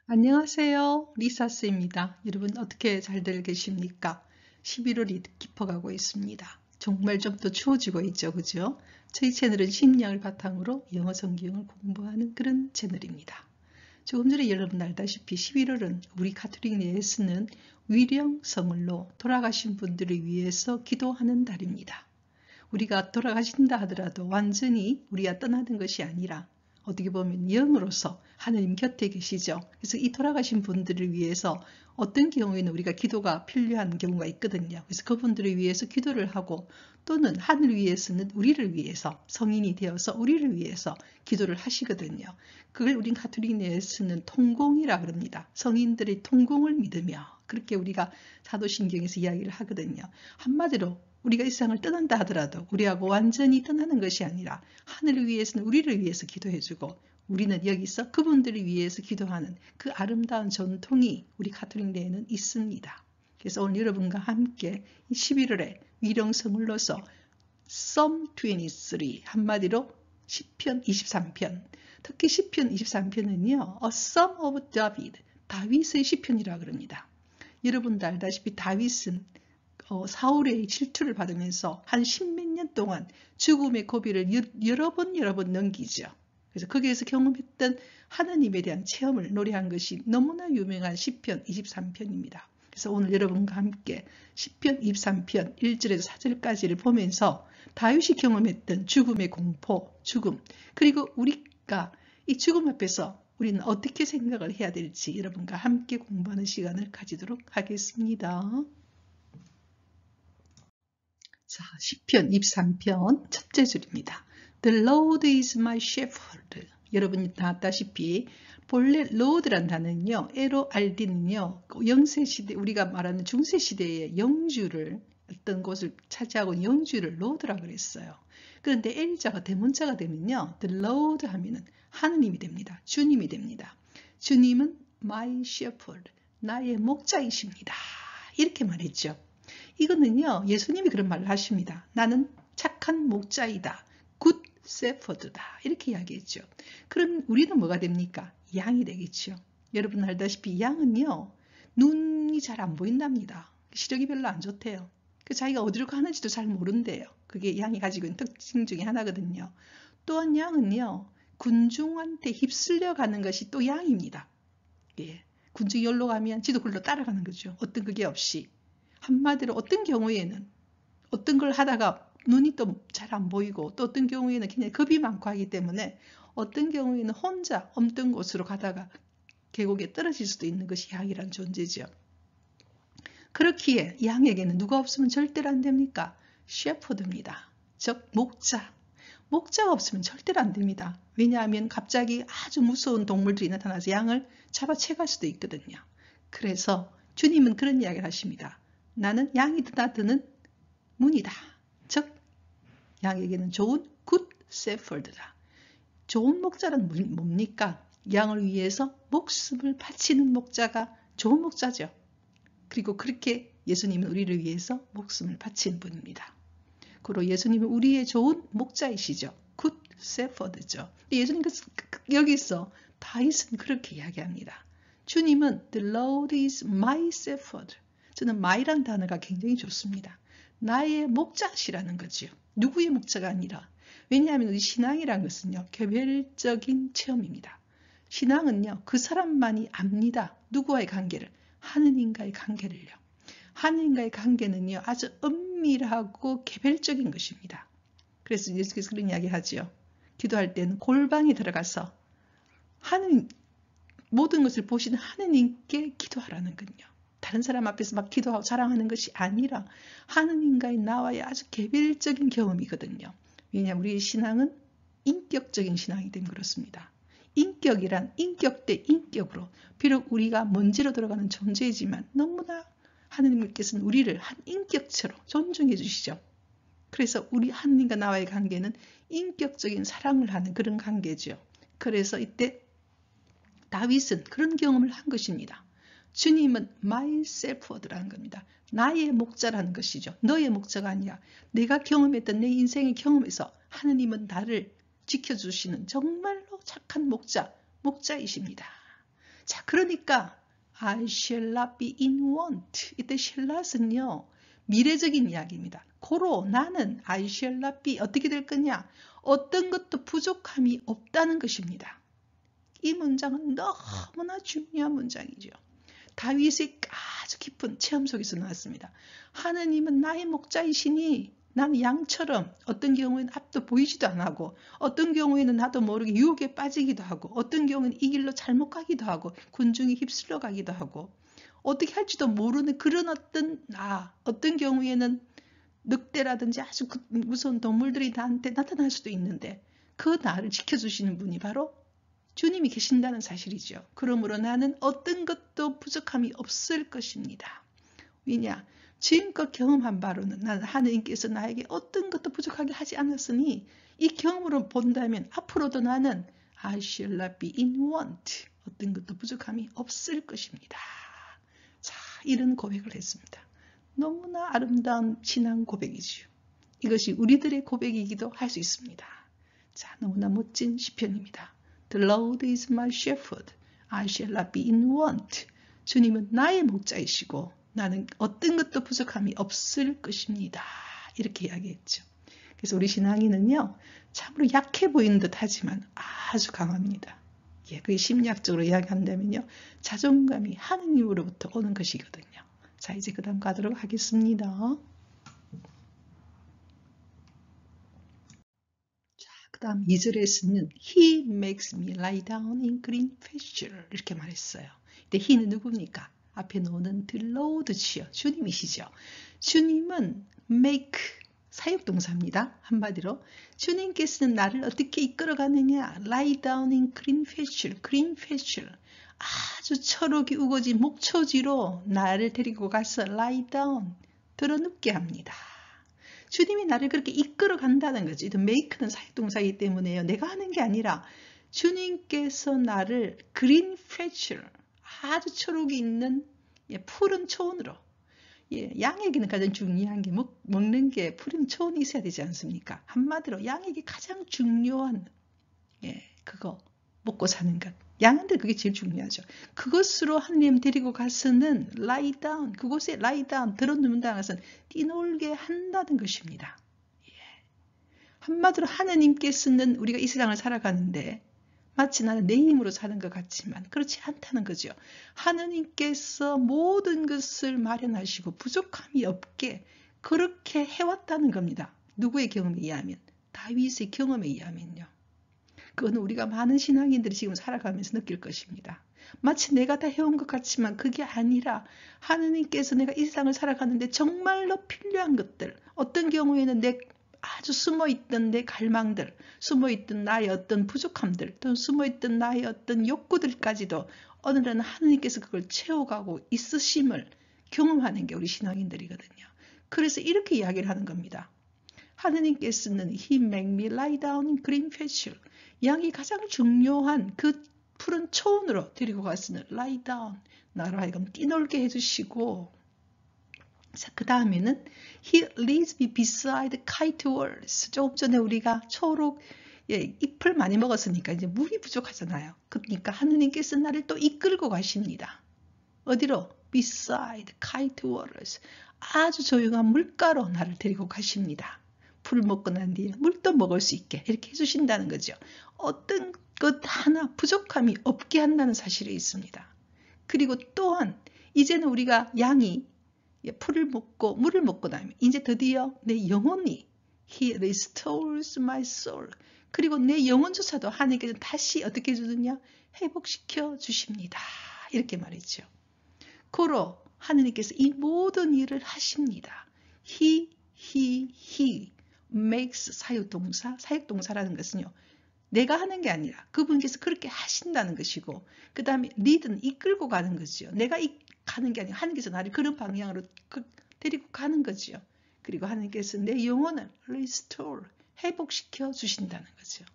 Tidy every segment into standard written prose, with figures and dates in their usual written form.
안녕하세요. 리사스입니다. 여러분 어떻게 잘들 계십니까? 11월이 깊어가고 있습니다. 정말 좀 더 추워지고 있죠. 그죠? 저희 채널은 심리학을 바탕으로 영어 성경을 공부하는 그런 채널입니다. 조금 전에 여러분 알다시피 11월은 우리 가톨릭 내에 쓰는 위령 성을로 돌아가신 분들을 위해서 기도하는 달입니다. 우리가 돌아가신다 하더라도 완전히 우리가 떠나는 것이 아니라 어떻게 보면 영으로서 하나님 곁에 계시죠. 그래서 이 돌아가신 분들을 위해서 어떤 경우에는 우리가 기도가 필요한 경우가 있거든요. 그래서 그분들을 위해서 기도를 하고 또는 하늘 위에서는 우리를 위해서 성인이 되어서 우리를 위해서 기도를 하시거든요. 그걸 우린 가톨릭 내에서는 통공이라 그럽니다. 성인들의 통공을 믿으며 그렇게 우리가 사도신경에서 이야기를 하거든요. 한마디로 우리가 이 세상을 떠난다 하더라도 우리하고 완전히 떠나는 것이 아니라 하늘을 위해서는 우리를 위해서 기도해주고 우리는 여기서 그분들을 위해서 기도하는 그 아름다운 전통이 우리 가톨릭 내에는 있습니다. 그래서 오늘 여러분과 함께 11월에 위령성을로서 Psalm 23 한마디로 시편 23편 특히 시편 23편은요 A Psalm of David 다윗의 시편이라고 그럽니다. 여러분도 알다시피 다윗은 사울의 질투를 받으면서 한 십몇 년 동안 죽음의 고비를 여러 번 넘기죠. 그래서 거기에서 경험했던 하나님에 대한 체험을 노래한 것이 너무나 유명한 시편 23편입니다. 그래서 오늘 여러분과 함께 시편 23편 1절에서 4절까지를 보면서 다윗이 경험했던 죽음의 공포, 죽음, 그리고 우리가 이 죽음 앞에서 우리는 어떻게 생각을 해야 될지 여러분과 함께 공부하는 시간을 가지도록 하겠습니다. 자, 시편 23편 첫째 줄입니다. The Lord is my shepherd. 여러분이 다 아다시피 본래 Lord란 단어는요, LORD는요, 영세시대, 우리가 말하는 중세시대의 영주를 어떤 곳을 차지하고 영주를 Lord라고 그랬어요. 그런데 L자가 대문자가 되면요, The Lord 하면은 하느님이 됩니다. 주님이 됩니다. 주님은 my shepherd, 나의 목자이십니다. 이렇게 말했죠. 이거는요, 예수님이 그런 말을 하십니다. 나는 착한 목자이다. 굿 세퍼드다. 이렇게 이야기했죠. 그럼 우리는 뭐가 됩니까? 양이 되겠죠. 여러분 알다시피 양은요, 눈이 잘 안 보인답니다. 시력이 별로 안 좋대요. 자기가 어디로 가는지도 잘 모른대요. 그게 양이 가지고 있는 특징 중에 하나거든요. 또한 양은요, 군중한테 휩쓸려 가는 것이 또 양입니다. 예. 군중이 여기로 가면 지도 그걸로 따라가는 거죠. 어떤 그게 없이. 한마디로 어떤 경우에는 어떤 걸 하다가 눈이 또 잘 안 보이고 또 어떤 경우에는 그냥 겁이 많고 하기 때문에 어떤 경우에는 혼자 엄떤 곳으로 가다가 계곡에 떨어질 수도 있는 것이 양이란 존재죠. 그렇기에 양에게는 누가 없으면 절대로 안 됩니까? 셰퍼드입니다. 즉 목자. 목자가 없으면 절대로 안 됩니다. 왜냐하면 갑자기 아주 무서운 동물들이 나타나서 양을 잡아채갈 수도 있거든요. 그래서 주님은 그런 이야기를 하십니다. 나는 양이 드나드는 문이다. 즉 양에게는 좋은 굿 세퍼드다. 좋은 목자는 뭡니까? 양을 위해서 목숨을 바치는 목자가 좋은 목자죠. 그리고 그렇게 예수님은 우리를 위해서 목숨을 바친 분입니다. 그리고 예수님은 우리의 좋은 목자이시죠. 굿 세퍼드죠. 예수님 여기서 다윗은 그렇게 이야기합니다. 주님은 The Lord is my shepherd. 저는 my란 단어가 굉장히 좋습니다. 나의 목자시라는 거죠. 누구의 목자가 아니라. 왜냐하면 우리 신앙이란 것은요, 개별적인 체험입니다. 신앙은요, 그 사람만이 압니다. 누구와의 관계를? 하느님과의 관계를요. 하느님과의 관계는요, 아주 은밀하고 개별적인 것입니다. 그래서 예수께서 그런 이야기 하지요. 기도할 때는 골방에 들어가서 하느님, 모든 것을 보시는 하느님께 기도하라는 거요. 다른 사람 앞에서 막 기도하고 자랑하는 것이 아니라 하느님과의 나와의 아주 개별적인 경험이거든요. 왜냐하면 우리의 신앙은 인격적인 신앙이 된 그렇습니다. 인격이란 인격 대 인격으로, 비록 우리가 먼지로 들어가는 존재이지만 너무나 하느님께서는 우리를 한 인격체로 존중해 주시죠. 그래서 우리 하느님과 나와의 관계는 인격적인 사랑을 하는 그런 관계죠. 그래서 이때 다윗은 그런 경험을 한 것입니다. 주님은 my shepherd라는 겁니다. 나의 목자라는 것이죠. 너의 목자가 아니라 내가 경험했던 내 인생의 경험에서 하느님은 나를 지켜주시는 정말로 착한 목자이십니다. 자, 그러니까 I shall not be in want. 이때 shall not은요, 미래적인 이야기입니다. 고로 나는 I shall not be 어떻게 될 거냐? 어떤 것도 부족함이 없다는 것입니다. 이 문장은 너무나 중요한 문장이죠. 다윗의 아주 깊은 체험 속에서 나왔습니다. 하느님은 나의 목자이시니 나는 양처럼 어떤 경우에는 앞도 보이지도 안 하고, 어떤 경우에는 나도 모르게 유혹에 빠지기도 하고, 어떤 경우에는 이 길로 잘못 가기도 하고, 군중에 휩쓸려 가기도 하고, 어떻게 할지도 모르는 그런 어떤 경우에는 늑대라든지 아주 무서운 동물들이 나한테 나타날 수도 있는데, 그 나를 지켜주시는 분이 바로 주님이 계신다는 사실이죠. 그러므로 나는 어떤 것도 부족함이 없을 것입니다. 왜냐? 지금껏 경험한 바로는 나는 하느님께서 나에게 어떤 것도 부족하게 하지 않았으니, 이 경험으로 본다면 앞으로도 나는 I shall not be in want. 어떤 것도 부족함이 없을 것입니다. 자, 이런 고백을 했습니다. 너무나 아름다운 신앙 고백이지요. 이것이 우리들의 고백이기도 할 수 있습니다. 자, 너무나 멋진 시편입니다. The Lord is my shepherd. I shall not be in want. 주님은 나의 목자이시고 나는 어떤 것도 부족함이 없을 것입니다. 이렇게 이야기했죠. 그래서 우리 신앙인은요, 참으로 약해 보이는 듯 하지만 아주 강합니다. 예, 그게 심리학적으로 이야기한다면요, 자존감이 하느님으로부터 오는 것이거든요. 자, 이제 그 다음 가도록 하겠습니다. 자, 그 다음 2절에서는 He makes me lie down in green pasture 이렇게 말했어요. 근데 He는 누굽니까? 앞에 놓는 the Lord지요. 주님이시죠. 주님은 make 사역동사입니다. 한마디로 주님께서는 나를 어떻게 이끌어가느냐. lie down in green pasture. green pasture. 아주 철옥이 우거진 목초지로 나를 데리고 가서 lie down. 드러눕게 합니다. 주님이 나를 그렇게 이끌어 간다는 거지. make는 사역동사이기 때문에요. 내가 하는 게 아니라 주님께서 나를 green pasture. 아주 초록이 있는 푸른 초원으로. 양에게는 가장 중요한 게 먹는 게 푸른 초원이 있어야 되지 않습니까? 한마디로 양에게 가장 중요한 그거 먹고 사는 것. 양한테 그게 제일 중요하죠. 그것으로 하나님 데리고 가서는 lie down, 그곳에 lie down, 드러눕는다는 것은 뛰놀게 한다는 것입니다. 한마디로 하나님께서는 우리가 이 세상을 살아가는데 마치 나는 내 힘으로 사는 것 같지만 그렇지 않다는 거죠. 하느님께서 모든 것을 마련하시고 부족함이 없게 그렇게 해왔다는 겁니다. 누구의 경험에 의하면? 다윗의 경험에 의하면요. 그건 우리가 많은 신앙인들이 지금 살아가면서 느낄 것입니다. 마치 내가 다 해온 것 같지만 그게 아니라 하느님께서 내가 이 세상을 살아가는데 정말로 필요한 것들, 어떤 경우에는 내 아주 숨어있던 내 갈망들, 숨어있던 나의 어떤 부족함들, 또 숨어있던 나의 어떤 욕구들까지도 어느 날은 하느님께서 그걸 채워가고 있으심을 경험하는 게 우리 신앙인들이거든요. 그래서 이렇게 이야기를 하는 겁니다. 하느님께서는 He make me lie down in green pasture. 양이 가장 중요한 그 푸른 초원으로 데리고 갔으니 lie down. 나로 하여금 뛰놀게 해주시고, 자, 그 다음에는 He leads me beside kite walls. 조금 전에 우리가 초록 잎을 많이 먹었으니까 이제 물이 부족하잖아요. 그러니까 하느님께서 나를 또 이끌고 가십니다. 어디로? beside kite walls. 아주 조용한 물가로 나를 데리고 가십니다. 풀 먹고 난 뒤에 물도 먹을 수 있게 이렇게 해주신다는 거죠. 어떤 것 하나 부족함이 없게 한다는 사실이 있습니다. 그리고 또한 이제는 우리가 양이 풀을 먹고 물을 먹고 나면 이제 드디어 내 영혼이 He restores my soul. 그리고 내 영혼조차도 하나님께서 다시 어떻게 해주느냐? 회복시켜 주십니다. 이렇게 말했죠. 고로 하나님께서 이 모든 일을 하십니다. He makes 사역동사. 사역동사라는 것은요, 내가 하는 게 아니라 그분께서 그렇게 하신다는 것이고, 그 다음에 lead는 이끌고 가는 거죠. 내가 가는 게 아니라 하나님께서 나를 그런 방향으로 데리고 가는 거죠. 그리고 하나님께서 내 영혼을 restore, 회복시켜 주신다는 거죠.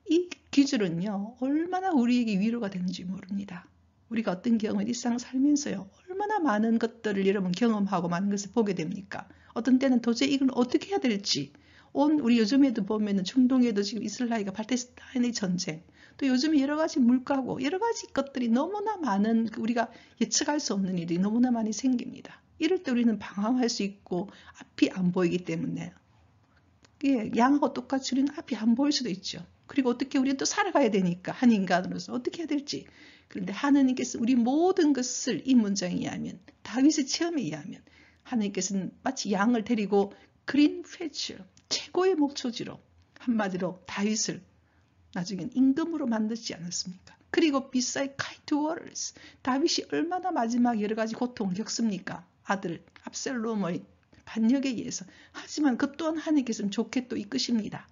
이 기술은요, 얼마나 우리에게 위로가 되는지 모릅니다. 우리가 어떤 경험을 일상 살면서요, 얼마나 많은 것들을 여러분 경험하고 많은 것을 보게 됩니까? 어떤 때는 도저히 이걸 어떻게 해야 될지, 우리 요즘에도 보면은 중동에도 지금 이스라엘과 팔레스타인의 전쟁, 또 요즘 여러 가지 물가고 여러 가지 것들이 너무나 많은 우리가 예측할 수 없는 일이 너무나 많이 생깁니다. 이럴 때 우리는 방황할 수 있고 앞이 안 보이기 때문에 양하고 똑같이 우리는 앞이 안 보일 수도 있죠. 그리고 어떻게 우리는 또 살아가야 되니까 한 인간으로서 어떻게 해야 될지. 그런데 하느님께서 우리 모든 것을 이 문장에 의하면 다윗의 체험에 의하면 하느님께서는 마치 양을 데리고 그린 패치 최고의 목초지로 한마디로 다윗을 나중엔 임금으로 만들지 않았습니까? 그리고 beside kind waters 다윗이 얼마나 마지막 여러 가지 고통을 겪습니까? 아들 압살롬의 반역에 의해서. 하지만 그 또한 하나님께서는 좋게 또 이끄십니다.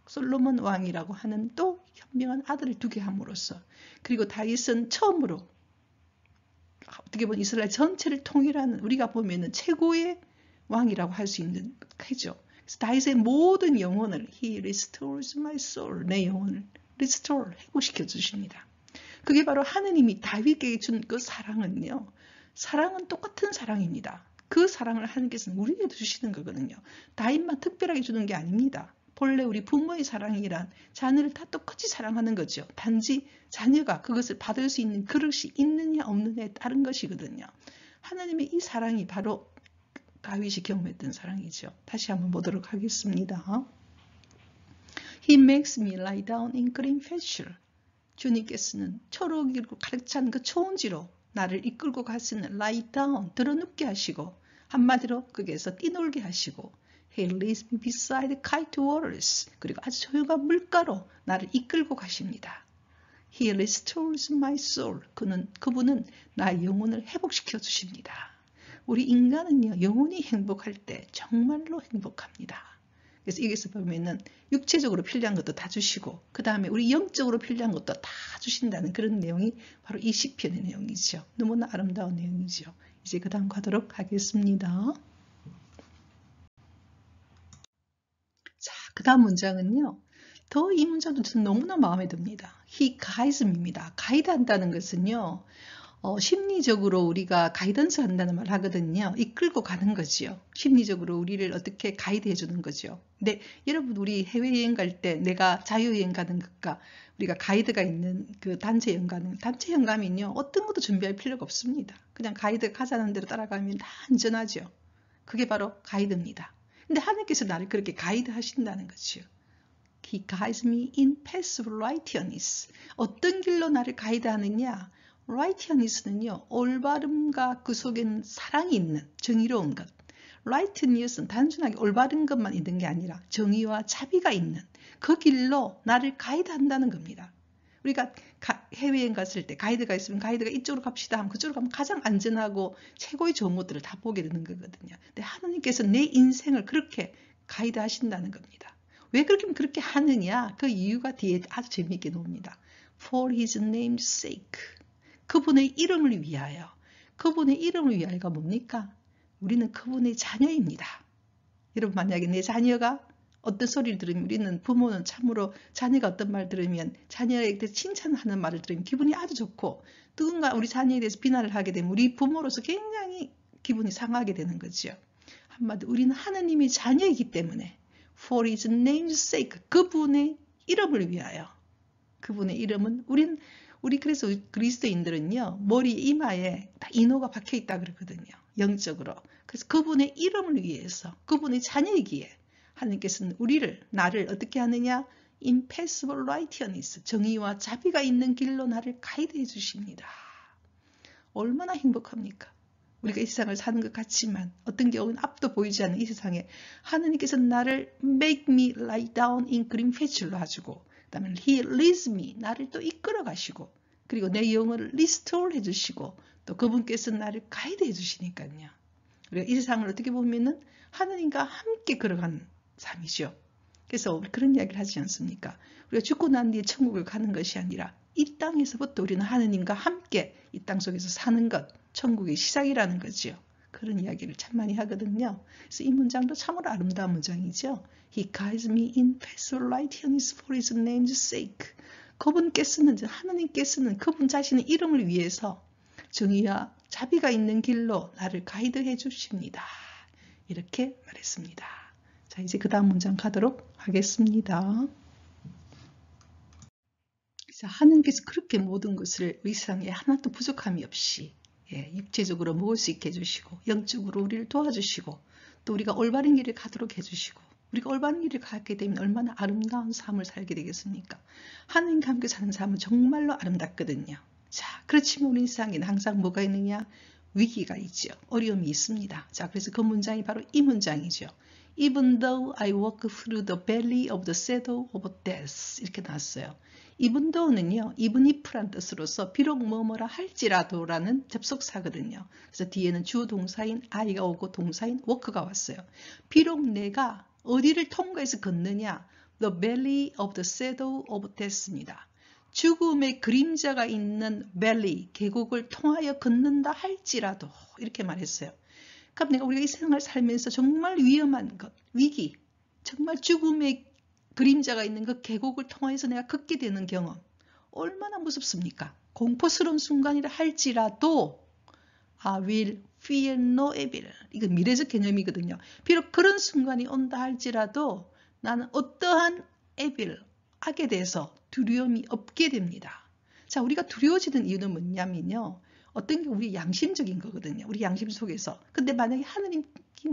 솔로몬 왕이라고 하는 또 현명한 아들을 두게 함으로써. 그리고 다윗은 처음으로 어떻게 보면 이스라엘 전체를 통일하는 우리가 보면은 최고의 왕이라고 할 수 있는 해죠. 그래서 다윗의 모든 영혼을 He restores my soul 내 영혼을 restore 회복시켜 주십니다. 그게 바로 하느님이 다윗에게 준 그 사랑은요. 사랑은 똑같은 사랑입니다. 그 사랑을 하나님께서는 우리에게 주시는 거거든요. 다윗만 특별하게 주는 게 아닙니다. 본래 우리 부모의 사랑이란 자녀를 다 똑같이 사랑하는 거죠. 단지 자녀가 그것을 받을 수 있는 그릇이 있느냐 없느냐에 따른 것이거든요. 하나님의 이 사랑이 바로 다윗이 경험했던 사랑이죠. 다시 한번 보도록 하겠습니다. He makes me lie down in green pasture. 주님께서는 초록이고 가득 찬 그 초원지로 나를 이끌고 가시는 lie down, 들어눕게 하시고 한마디로 거기에서 뛰놀게 하시고 He leads me beside quiet waters. 그리고 아주 조용한 물가로 나를 이끌고 가십니다. He restores my soul. 그분은 나의 영혼을 회복시켜 주십니다. 우리 인간은요, 영혼이 행복할 때 정말로 행복합니다. 그래서 여기서 보면은 육체적으로 필요한 것도 다 주시고 그 다음에 우리 영적으로 필요한 것도 다 주신다는 그런 내용이 바로 이 시편의 내용이죠. 너무나 아름다운 내용이죠. 이제 그 다음 가도록 하겠습니다. 자, 그 다음 문장은요. 더 이 문장도 저는 너무나 마음에 듭니다. He guides me입니다. 가이드 한다는 것은요. 심리적으로 우리가 가이던스 한다는 말 하거든요. 이끌고 가는 거지요. 심리적으로 우리를 어떻게 가이드해 주는 거죠. 근데 여러분 우리 해외여행 갈 때 내가 자유여행 가는 것과 우리가 가이드가 있는 그 단체 여행 가는 단체 여행 가면요. 어떤 것도 준비할 필요가 없습니다. 그냥 가이드가 가자는 대로 따라가면 다 안전하죠. 그게 바로 가이드입니다. 근데 하나님께서 나를 그렇게 가이드 하신다는 거죠. He guides me in paths of righteousness. 어떤 길로 나를 가이드하느냐? righteousness는요. 올바름과 그 속에는 사랑이 있는 정의로운 것. righteousness는 단순하게 올바른 것만 있는 게 아니라 정의와 자비가 있는 그 길로 나를 가이드한다는 겁니다. 우리가 해외여행 갔을 때 가이드가 있으면 가이드가 이쪽으로 갑시다 하면 그쪽으로 가면 가장 안전하고 최고의 좋은 것들을 다 보게 되는 거거든요. 근데 하나님께서 내 인생을 그렇게 가이드 하신다는 겁니다. 왜 그렇게 하느냐? 그 이유가 뒤에 아주 재미있게 나옵니다. For his name's sake. 그분의 이름을 위하여. 그분의 이름을 위하여가 뭡니까? 우리는 그분의 자녀입니다. 여러분 만약에 내 자녀가 어떤 소리를 들으면 우리는 부모는 참으로 자녀가 어떤 말 들으면 자녀에 대해서 칭찬하는 말을 들으면 기분이 아주 좋고 누군가 우리 자녀에 대해서 비난을 하게 되면 우리 부모로서 굉장히 기분이 상하게 되는 거죠. 한마디로 우리는 하나님의 자녀이기 때문에 For his name's sake 그분의 이름을 위하여 그분의 이름은 우리 그래서 그리스도인들은요 머리 이마에 다 인호가 박혀 있다 그러거든요. 영적으로. 그래서 그분의 이름을 위해서 그분의 자녀이기에 하나님께서는 나를 어떻게 하느냐? Impassable righteousness 정의와 자비가 있는 길로 나를 가이드해 주십니다. 얼마나 행복합니까? 우리가 이 세상을 사는 것 같지만 어떤 경우는 앞도 보이지 않는 이 세상에 하나님께서는 나를 make me lie down in green pasture 해주고 그 다음에 he leads me 나를 또 이끌어 가시고 그리고 내 영혼을 restore 해주시고 또 그분께서 나를 가이드 해주시니까요. 우리가 이 세상을 어떻게 보면은 하나님과 함께 걸어가는 삶이죠. 그래서 우리 그런 이야기를 하지 않습니까? 우리가 죽고 난 뒤에 천국을 가는 것이 아니라 이 땅에서부터 우리는 하나님과 함께 이 땅 속에서 사는 것, 천국의 시작이라는 거죠. 그런 이야기를 참 많이 하거든요. 그래서 이 문장도 참으로 아름다운 문장이죠. He guides me in paths of righteousness for his name's sake. 그분께서는 하나님께서는 그분 자신의 이름을 위해서 정의와 자비가 있는 길로 나를 가이드해 주십니다. 이렇게 말했습니다. 자, 이제 그 다음 문장 가도록 하겠습니다. 자, 하나님께서 그렇게 모든 것을 우리 세상에 하나도 부족함이 없이 육체적으로 먹을 수 있게 해주시고 영적으로 우리를 도와주시고 또 우리가 올바른 길을 가도록 해주시고 우리가 올바른 길을 가게 되면 얼마나 아름다운 삶을 살게 되겠습니까? 하나님과 함께 사는 삶은 정말로 아름답거든요. 자, 그렇지만 우리 세상에는 항상 뭐가 있느냐? 위기가 있죠. 어려움이 있습니다. 자, 그래서 그 문장이 바로 이 문장이죠. Even though I walk through the valley of the shadow of death 이렇게 나왔어요. even though는요. even if란 뜻으로서 비록 뭐뭐라 할지라도라는 접속사거든요. 그래서 뒤에는 주어 동사인 I가 오고 동사인 walk가 왔어요. 비록 내가 어디를 통과해서 걷느냐 the valley of the shadow of death입니다. 죽음의 그림자가 있는 valley, 계곡을 통하여 걷는다 할지라도 이렇게 말했어요. 그럼 우리가 이 세상을 살면서 정말 위험한 것, 위기, 정말 죽음의 그림자가 있는 그 계곡을 통해서 내가 걷게 되는 경험 얼마나 무섭습니까? 공포스러운 순간이라 할지라도 I will fear no evil. 이건 미래적 개념이거든요. 비록 그런 순간이 온다 할지라도 나는 어떠한 evil, 악에 대해서 두려움이 없게 됩니다. 자, 우리가 두려워지는 이유는 뭐냐면요. 어떤 게 우리 양심적인 거거든요. 우리 양심 속에서. 근데 만약에 하느님이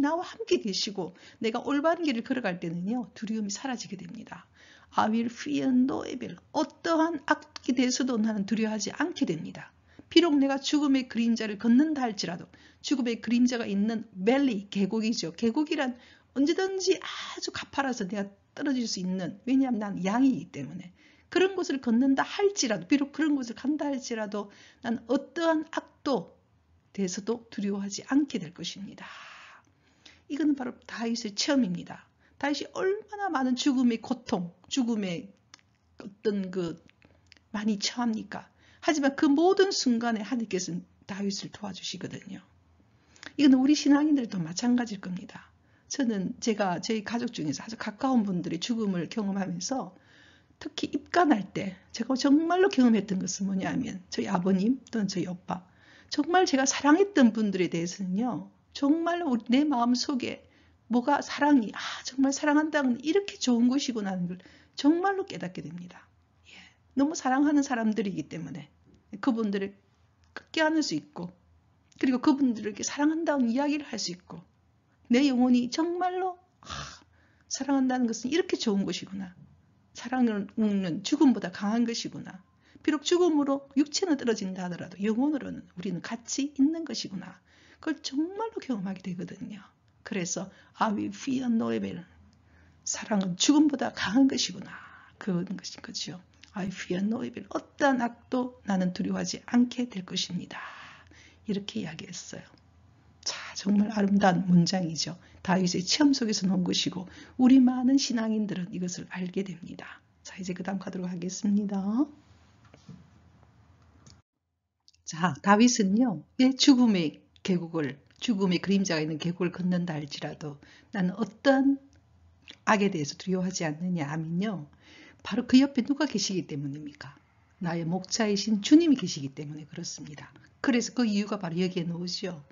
나와 함께 계시고 내가 올바른 길을 걸어갈 때는요. 두려움이 사라지게 됩니다. I will fear no evil. 어떠한 악에 대해서도 나는 두려워하지 않게 됩니다. 비록 내가 죽음의 그림자를 걷는다 할지라도 죽음의 그림자가 있는 밸리, 계곡이죠. 계곡이란 언제든지 아주 가파라서 내가 떨어질 수 있는, 왜냐하면 난 양이기 때문에 그런 곳을 걷는다 할지라도 비록 그런 곳을 간다 할지라도 난 어떠한 악도 대해서도 두려워하지 않게 될 것입니다. 이건 바로 다윗의 체험입니다. 다윗이 얼마나 많은 죽음의 고통, 죽음의 어떤 많이 처합니까? 하지만 그 모든 순간에 하나님께서는 다윗을 도와주시거든요. 이건 우리 신앙인들도 마찬가지일 겁니다. 저는 저희 가족 중에서 아주 가까운 분들이 죽음을 경험하면서 특히 입간할 때 제가 정말로 경험했던 것은 뭐냐면 저희 아버님 또는 저희 오빠 정말 제가 사랑했던 분들에 대해서는요. 정말로 내 마음속에 뭐가 사랑이 정말 사랑한다는 이렇게 좋은 것이구나 하는 걸 정말로 깨닫게 됩니다. 너무 사랑하는 사람들이기 때문에 그분들을 껴안을 수 있고 그리고 그분들에게 사랑한다는 이야기를 할 수 있고 내 영혼이 정말로 사랑한다는 것은 이렇게 좋은 것이구나. 사랑을 웃는 죽음보다 강한 것이구나. 비록 죽음으로 육체는 떨어진다 하더라도 영혼으로는 우리는 같이 있는 것이구나. 그걸 정말로 경험하게 되거든요. 그래서 I will fear no evil. 사랑은 죽음보다 강한 것이구나. 그런 것인 거죠. I fear no evil. 어떠한 악도 나는 두려워하지 않게 될 것입니다. 이렇게 이야기했어요. 자, 정말 아름다운 문장이죠. 다윗의 체험 속에서 나온 것이고 우리 많은 신앙인들은 이것을 알게 됩니다. 자, 이제 그 다음 가도록 하겠습니다. 자, 다윗은요. 왜 죽음의 그림자가 있는 계곡을 걷는다 할지라도 나는 어떤 악에 대해서 두려워하지 않느냐 하면요. 바로 그 옆에 누가 계시기 때문입니까? 나의 목자이신 주님이 계시기 때문에 그렇습니다. 그래서 그 이유가 바로 여기에 나오죠.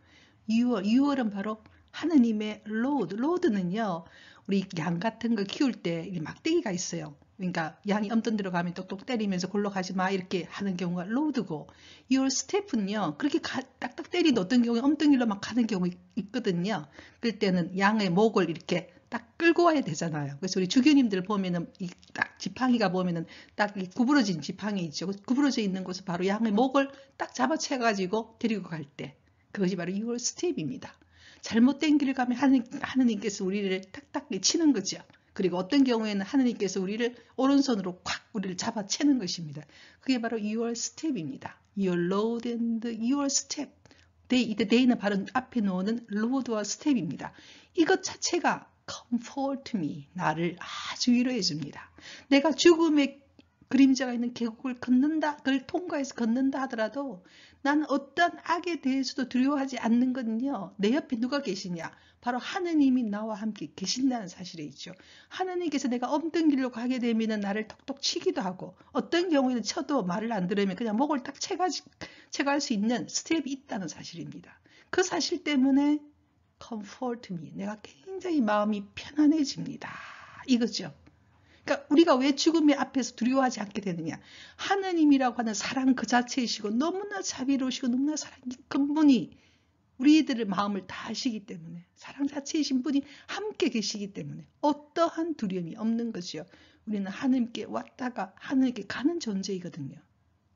6월은 바로 하느님의 로드. 로드는요. 우리 양 같은 거 키울 때 막대기가 있어요. 그러니까 양이 엄청 들어가면 똑똑 때리면서 골러가지 마 이렇게 하는 경우가 로드고 6월 스텝은요. 그렇게 딱딱 때리도 어떤 경우에 엉덩이로 막 가는 경우 있거든요. 그럴 때는 양의 목을 이렇게 딱 끌고 와야 되잖아요. 그래서 우리 주교님들 보면은 딱 지팡이가 보면은 딱 구부러진 지팡이 있죠. 구부러져 있는 곳을 바로 양의 목을 딱 잡아채가지고 데리고 갈 때. 그것이 바로 6월 스텝입니다. 잘못된 길을 가면 하느님께서 우리를 탁탁 치는 거죠. 그리고 어떤 경우에는 하느님께서 우리를 오른손으로 콱 우리를 잡아채는 것입니다. 그게 바로 6월 스텝입니다. Your Lord and your step. day는 바로 앞에 놓는 로드와 스텝입니다. 이것 자체가 comfort me. 나를 아주 위로해 줍니다. 내가 죽음의 그림자가 있는 계곡을 걷는다, 그걸 통과해서 걷는다 하더라도 나는 어떤 악에 대해서도 두려워하지 않는 건요. 내 옆에 누가 계시냐? 바로 하느님이 나와 함께 계신다는 사실에 있죠. 하느님께서 내가 없던 길로 가게 되면 나를 톡톡 치기도 하고 어떤 경우에는 쳐도 말을 안 들으면 그냥 목을 딱 채갈 수 있는 스텝이 있다는 사실입니다. 그 사실 때문에 comfort me. 내가 굉장히 마음이 편안해집니다. 이거죠. 그러니까 우리가 왜 죽음의 앞에서 두려워하지 않게 되느냐. 하느님이라고 하는 사랑 그 자체이시고 너무나 자비로우시고 너무나 사랑 깊은 분이 우리들의 마음을 다 아시기 때문에 사랑 자체이신 분이 함께 계시기 때문에 어떠한 두려움이 없는 것이요. 우리는 하느님께 왔다가 하느님께 가는 존재이거든요.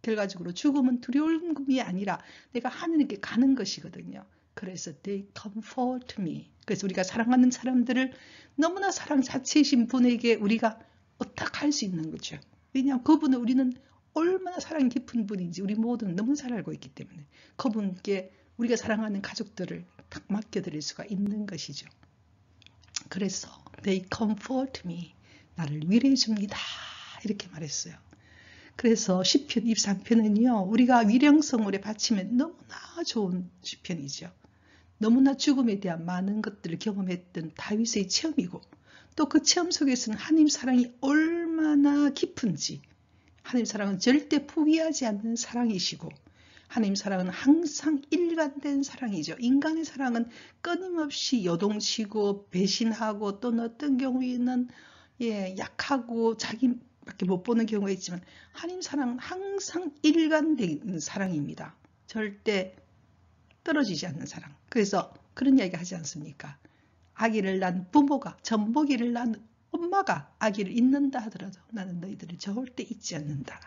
결과적으로 죽음은 두려움이 아니라 내가 하느님께 가는 것이거든요. 그래서 they comfort me. 그래서 우리가 사랑하는 사람들을 너무나 사랑 자체이신 분에게 우리가 어떡할 수 있는 거죠. 왜냐하면 그분은 우리는 얼마나 사랑 깊은 분인지 우리 모두는 너무 잘 알고 있기 때문에 그분께 우리가 사랑하는 가족들을 딱 맡겨드릴 수가 있는 것이죠. 그래서 they comfort me. 나를 위로해 줍니다. 이렇게 말했어요. 그래서 시편 23편은요. 우리가 위령성월에 바치면 너무나 좋은 시편이죠. 너무나 죽음에 대한 많은 것들을 경험했던 다윗의 체험이고 또 그 체험 속에서는 하나님 사랑이 얼마나 깊은지 하나님 사랑은 절대 포기하지 않는 사랑이시고 하나님 사랑은 항상 일관된 사랑이죠. 인간의 사랑은 끊임없이 요동치고 배신하고 또는 어떤 경우에는 약하고 자기밖에 못 보는 경우가 있지만 하나님 사랑은 항상 일관된 사랑입니다. 절대 떨어지지 않는 사랑. 그래서 그런 이야기 하지 않습니까? 아기를 낳은 부모가 젖먹이를 낳은 엄마가 아기를 잊는다 하더라도 나는 너희들을 절대 잊지 않는다.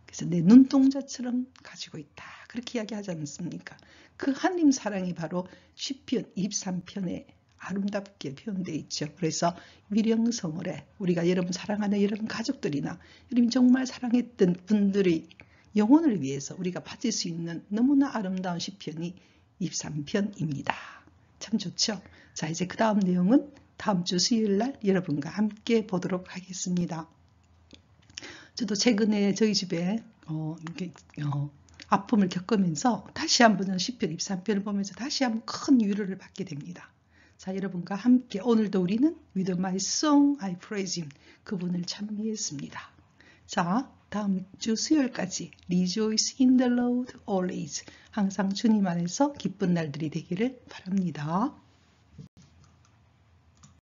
그래서 내 눈동자처럼 가지고 있다. 그렇게 이야기하지 않습니까? 그 하나님 사랑이 바로 시편 23편에 아름답게 표현되어 있죠. 그래서 위령성월에 우리가 여러분 사랑하는 여러분 가족들이나 여러분 정말 사랑했던 분들의 영혼을 위해서 우리가 받을 수 있는 너무나 아름다운 시편이 23편입니다. 참 좋죠. 자, 이제 그 다음 내용은 다음 주 수요일 날 여러분과 함께 보도록 하겠습니다. 저도 최근에 저희 집에 아픔을 겪으면서 다시 한번 시편 23편을 보면서 다시 한번 큰 위로를 받게 됩니다. 자, 여러분과 함께 오늘도 우리는 With my song I praise him 그분을 찬미했습니다. 자, 다음 주 수요일까지 Rejoice in the Lord always 항상 주님 안에서 기쁜 날들이 되기를 바랍니다.